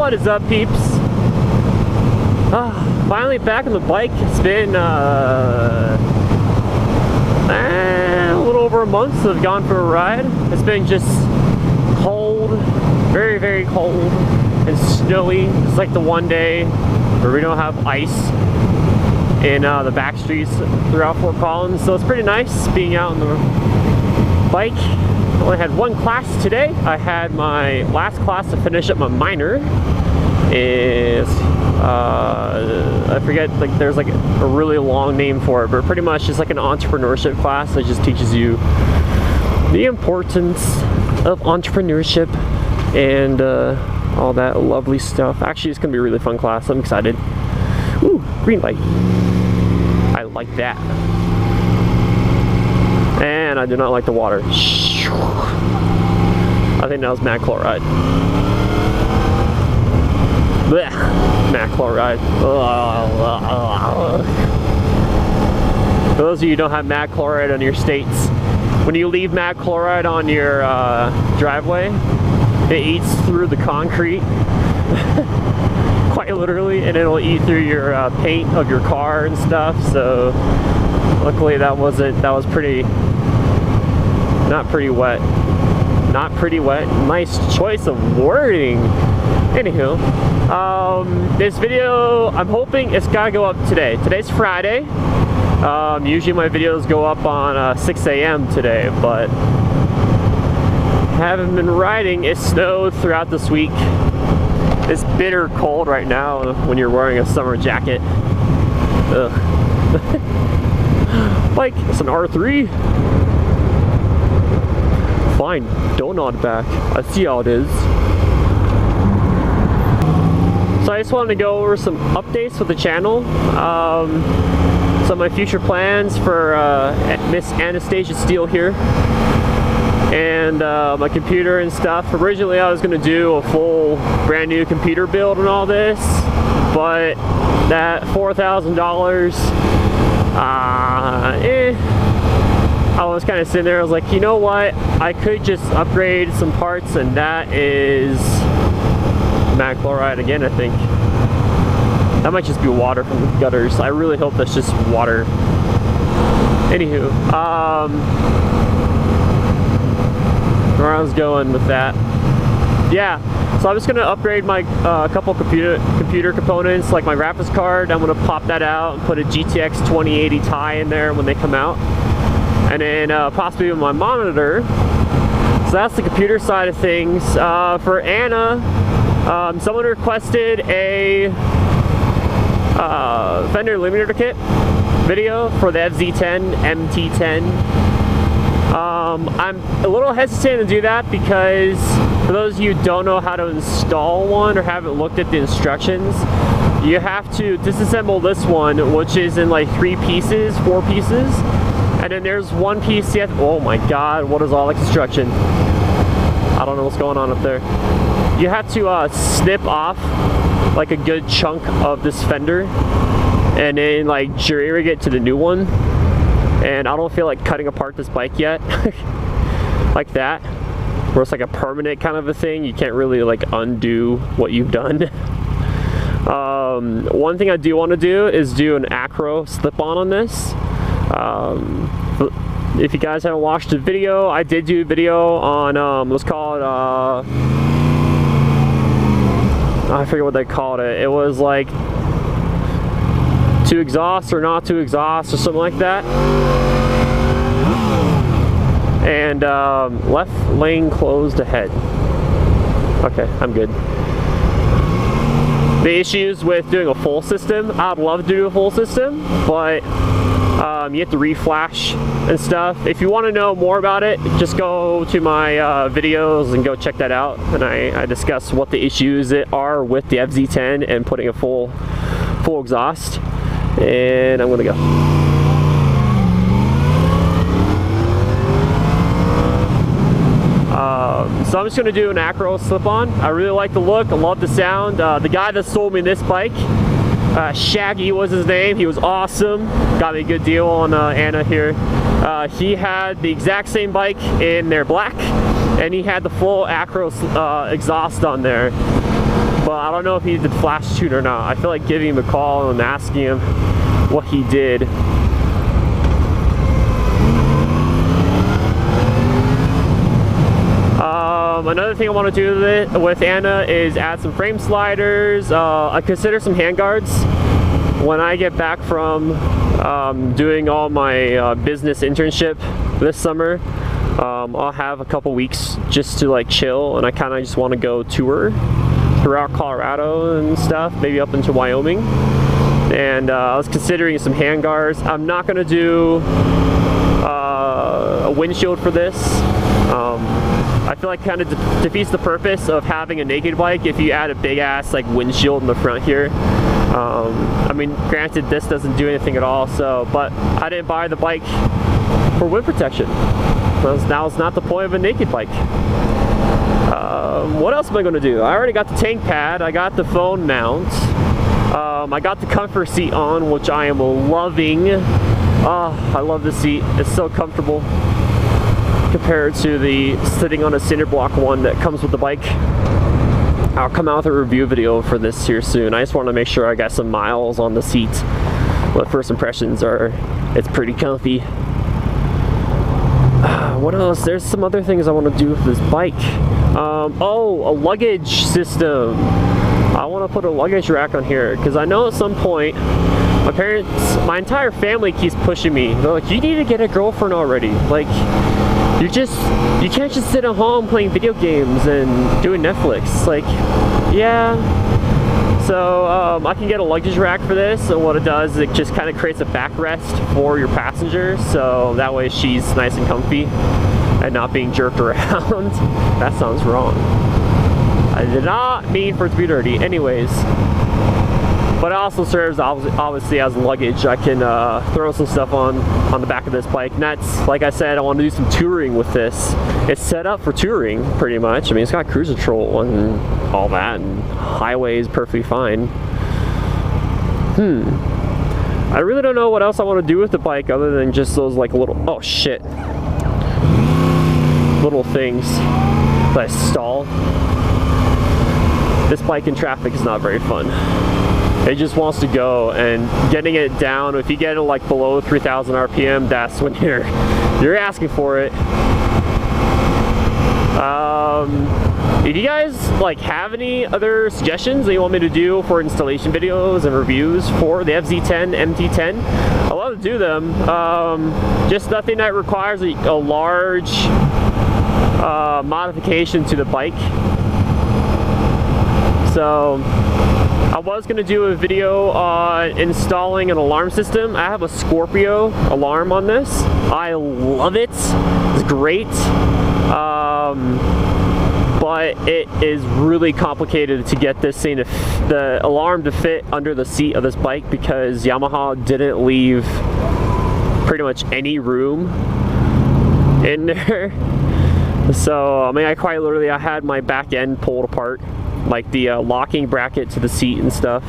What is up, peeps? Finally back on the bike. It's been a little over a month since I've gone for a ride. It's been just cold, very, very cold and snowy. It's like the one day where we don't have ice in the back streets throughout Fort Collins. So it's pretty nice being out on the bike. I only had one class today. I had my last class to finish up my minor. Is I forget, like there's like a really long name for it, but pretty much it's like an entrepreneurship class that just teaches you the importance of entrepreneurship and all that lovely stuff. Actually, it's gonna be a really fun class. I'm excited. Ooh, green light. I like that. And I do not like the water. I think that was mag chloride. Blech. Mag chloride. For those of you who don't have mag chloride on your states, when you leave mag chloride on your driveway, it eats through the concrete, quite literally, and it'll eat through your paint of your car and stuff. So luckily that was pretty, not pretty wet. Not pretty wet. Nice choice of wording. Anywho, this video, I'm hoping it's gotta go up today. Today's Friday. Usually my videos go up on 6 a.m. today, but haven't been riding. It snowed throughout this week. It's bitter cold right now when you're wearing a summer jacket. Ugh. Like, it's an R3. Fine, don't nod back. I see how it is. So I just wanted to go over some updates for the channel. Some of my future plans for Miss Anastasia Steele here. And my computer and stuff. Originally I was going to do a full brand new computer build and all this. But that $4,000, I was kind of sitting there, I was like, you know what, I could just upgrade some parts, and that is mag chloride again, I think. That might just be water from the gutters. I really hope that's just water. Anywho, where I was going with that. Yeah, so I'm just gonna upgrade my couple computer components, like my graphics card. I'm gonna pop that out and put a GTX 2080 Ti in there when they come out. And then possibly my monitor. So that's the computer side of things. For Anna, someone requested a Fender Eliminator Kit video for the FZ10 MT10. I'm a little hesitant to do that because for those of you who don't know how to install one or haven't looked at the instructions, you have to disassemble this one, which is in like 4 pieces. And then there's one piece yet. Oh my god, what is all the construction? I don't know what's going on up there. You have to snip off like a good chunk of this fender and then like jury rig it to the new one. And I don't feel like cutting apart this bike yet. Like that. Where it's like a permanent kind of a thing. You can't really like undo what you've done. One thing I do want to do is do an acro slip-on on this. If you guys haven't watched the video, I did do a video on what's called I forget what they called it. It was like to exhaust or not to exhaust or something like that. And left lane closed ahead. Okay, I'm good. The issues with doing a full system, I'd love to do a full system, but you have to reflash and stuff. If you want to know more about it, just go to my videos and go check that out. And I discuss what the issues are with the FZ10 and putting a full exhaust. And I'm gonna go. So I'm just gonna do an acro slip-on. I really like the look. I love the sound. The guy that sold me this bike, Shaggy was his name. He was awesome. Got me a good deal on Anna here. He had the exact same bike in their black, and he had the full acro exhaust on there. but I don't know if he did flash tune or not. I feel like giving him a call and asking him what he did. Another thing I want to do with Anna is add some frame sliders. I consider some handguards. When I get back from doing all my business internship this summer, I'll have a couple weeks just to like chill, and I kind of just want to go tour throughout Colorado and stuff, maybe up into Wyoming. And I was considering some handguards. I'm not going to do a windshield for this. I feel like kind of defeats the purpose of having a naked bike if you add a big ass like windshield in the front here. I mean, granted, this doesn't do anything at all, so, but I didn't buy the bike for wind protection. Now it's not the point of a naked bike. What else am I going to do? I already got the tank pad, I got the phone mount, I got the comfort seat on, which I am loving. Oh, I love the seat. It's so comfortable compared to the sitting on a cinder block one that comes with the bike. I'll come out with a review video for this here soon. I just want to make sure I got some miles on the seat. But first impressions are, it's pretty comfy. What else? There's some other things I want to do with this bike. Oh, a luggage system. I want to put a luggage rack on here because I know at some point my parents, my entire family keeps pushing me. They're like, you need to get a girlfriend already. Like, you can't just sit at home playing video games and doing Netflix. Like, yeah. So I can get a luggage rack for this, and what it does is it just kind of creates a backrest for your passenger, so that way she's nice and comfy and not being jerked around. That sounds wrong. I did not mean for it to be dirty. Anyways, but it also serves obviously as luggage. I can throw some stuff on the back of this bike. And that's, like I said, I want to do some touring with this. It's set up for touring pretty much. I mean, it's got cruise control and all that, and highway is perfectly fine. I really don't know what else I want to do with the bike other than just those like little, oh shit, little things that stall. This bike in traffic is not very fun. It just wants to go, and getting it down, if you get it like below 3,000 RPM, that's when you're asking for it. If you guys like have any other suggestions that you want me to do for installation videos and reviews for the FZ10 MT10, I'd love to do them. Just nothing that requires a large modification to the bike. So I was going to do a video on installing an alarm system. I have a Scorpio alarm on this. I love it. It's great. But it is really complicated to get this thing, the alarm to fit under the seat of this bike, because Yamaha didn't leave pretty much any room in there. So, I mean, I quite literally, I had my back end pulled apart, like the locking bracket to the seat and stuff.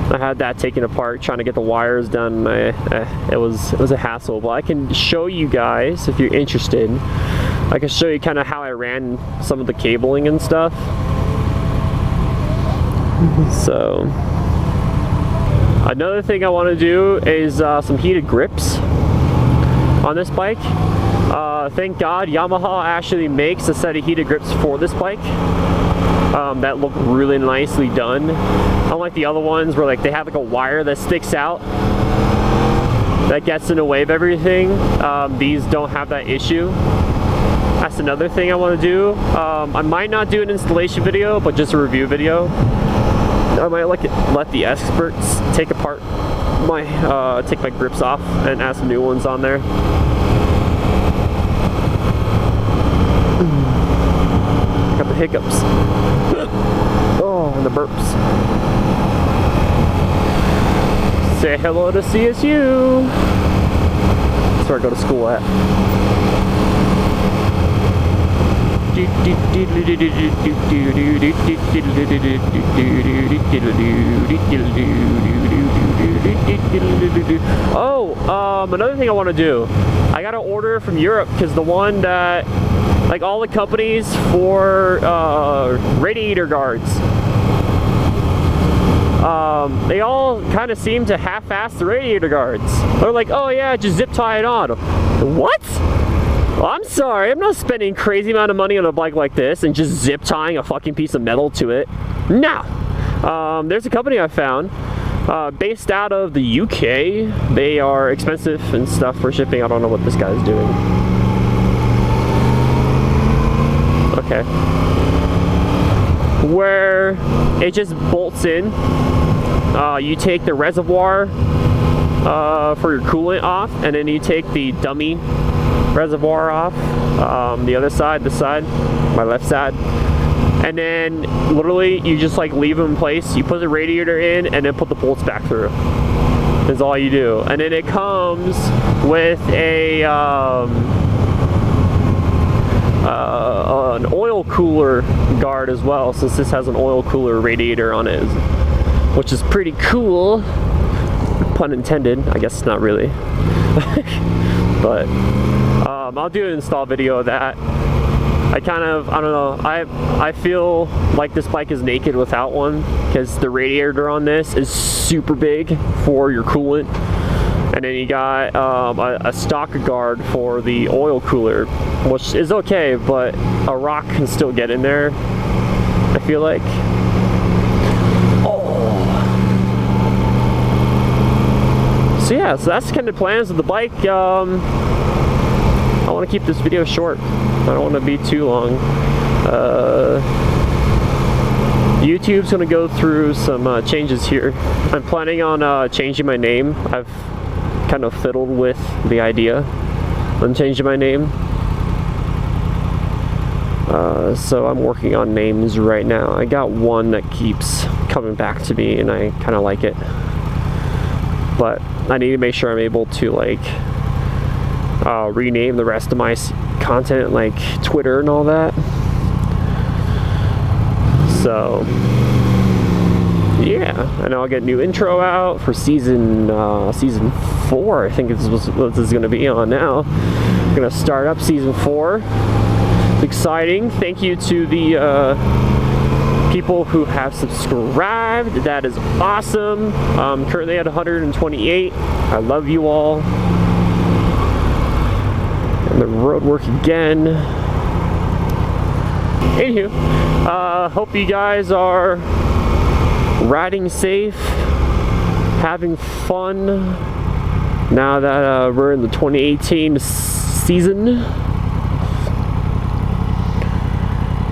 I had that taken apart, trying to get the wires done. It was a hassle, but I can show you guys if you're interested. I can show you kind of how I ran some of the cabling and stuff. So, another thing I want to do is some heated grips on this bike. Thank God Yamaha actually makes a set of heated grips for this bike that look really nicely done. Unlike the other ones where like they have like a wire that sticks out that gets in the way of everything. These don't have that issue. That's another thing I want to do. I might not do an installation video, but just a review video. I might let the experts take apart take my grips off and add some new ones on there. Got the hiccups. Oh, and the burps. Say hello to CSU. That's where I go to school at. Oh, another thing I want to do. I got to order from Europe because the one that, like all the companies for radiator guards, they all kind of seem to half-ass the radiator guards. They're like, oh yeah, just zip tie it on. What? Well, I'm sorry, I'm not spending crazy amount of money on a bike like this and just zip tying a fucking piece of metal to it. No. There's a company I found based out of the UK. They are expensive and stuff for shipping. I don't know what this guy's doing. Okay. Where it just bolts in. You take the reservoir for your coolant off, and then you take the dummy reservoir off, the other side, this side, my left side, and then literally you just like leave them in place. You put the radiator in and then put the bolts back through. That's all you do. And then it comes with a an oil cooler guard as well, since this has an oil cooler radiator on it, which is pretty cool. Pun intended. I guess not really. But I'll do an install video of that. I don't know, I feel like this bike is naked without one, because the radiator on this is super big for your coolant, and then you got a stock guard for the oil cooler, which is okay, but a rock can still get in there, I feel like. So yeah, so that's kind of plans of the bike. I want to keep this video short. I don't want to be too long. YouTube's going to go through some changes here. I'm planning on changing my name. I've kind of fiddled with the idea on changing my name. So I'm working on names right now. I got one that keeps coming back to me and I kind of like it. But I need to make sure I'm able to like rename the rest of my content, like Twitter and all that. So yeah, I know I'll get a new intro out for season 4. I think this is what this is going to be on now. I'm going to start up season 4. It's exciting. Thank you to the people who have subscribed. That is awesome. Currently at 128. I love you all. And the road work again. Anywho, hope you guys are riding safe, having fun now that we're in the 2018 season.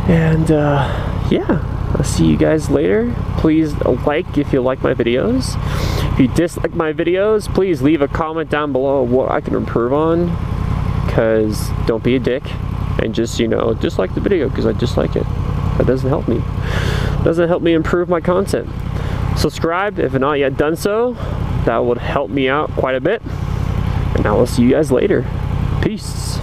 And yeah, I'll see you guys later. Please like if you like my videos. If you dislike my videos, please leave a comment down below what I can improve on, because don't be a dick and just, you know, dislike the video because I dislike it. That doesn't help me. Doesn't help me improve my content. Subscribe if not yet done so. That would help me out quite a bit. And I will see you guys later. Peace.